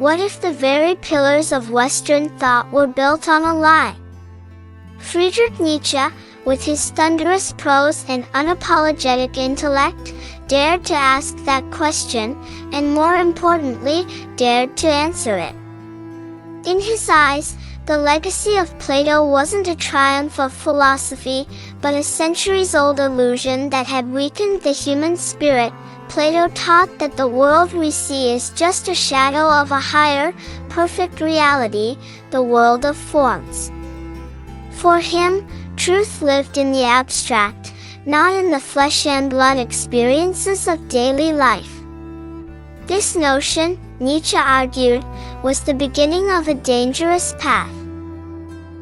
What if the very pillars of Western thought were built on a lie? Friedrich Nietzsche, with his thunderous prose and unapologetic intellect, dared to ask that question, and more importantly, dared to answer it. In his eyes, the legacy of Plato wasn't a triumph of philosophy, but a centuries-old illusion that had weakened the human spirit. Plato taught that the world we see is just a shadow of a higher, perfect reality, the world of forms. For him, truth lived in the abstract, not in the flesh and blood experiences of daily life. This notion, Nietzsche argued, was the beginning of a dangerous path.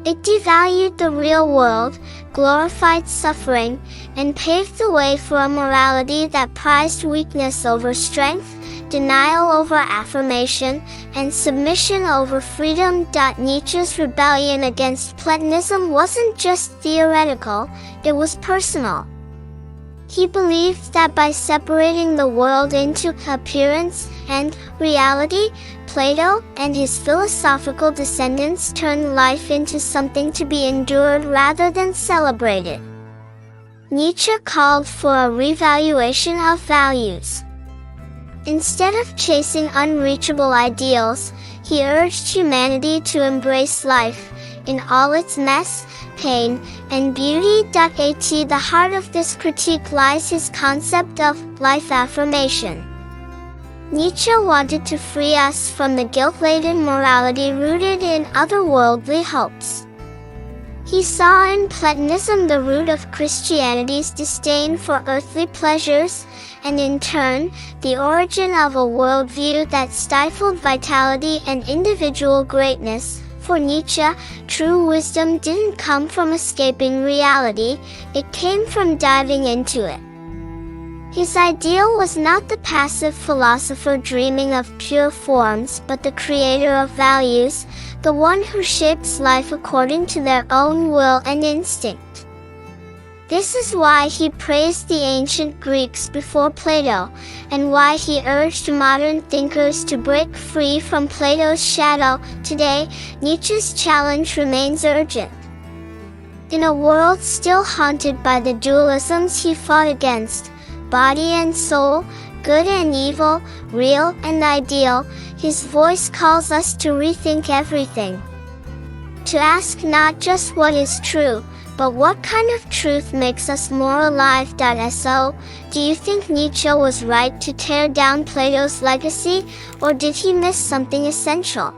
It devalued the real world, glorified suffering, and paved the way for a morality that prized weakness over strength, denial over affirmation, and submission over freedom. Nietzsche's rebellion against Platonism wasn't just theoretical, it was personal. He believed that by separating the world into appearance and reality, Plato and his philosophical descendants turned life into something to be endured rather than celebrated. Nietzsche called for a revaluation of values. Instead of chasing unreachable ideals, he urged humanity to embrace life in all its mess, pain, and beauty. At the heart of this critique lies his concept of life affirmation. Nietzsche wanted to free us from the guilt-laden morality rooted in otherworldly hopes. He saw in Platonism the root of Christianity's disdain for earthly pleasures, and in turn, the origin of a worldview that stifled vitality and individual greatness. For Nietzsche, true wisdom didn't come from escaping reality, it came from diving into it. His ideal was not the passive philosopher dreaming of pure forms, but the creator of values, the one who shapes life according to their own will and instinct. This is why he praised the ancient Greeks before Plato, and why he urged modern thinkers to break free from Plato's shadow. Today, Nietzsche's challenge remains urgent. In a world still haunted by the dualisms he fought against, body and soul, good and evil, real and ideal, his voice calls us to rethink everything. To ask not just what is true, but what kind of truth makes us more alive. So, do you think Nietzsche was right to tear down Plato's legacy, or did he miss something essential?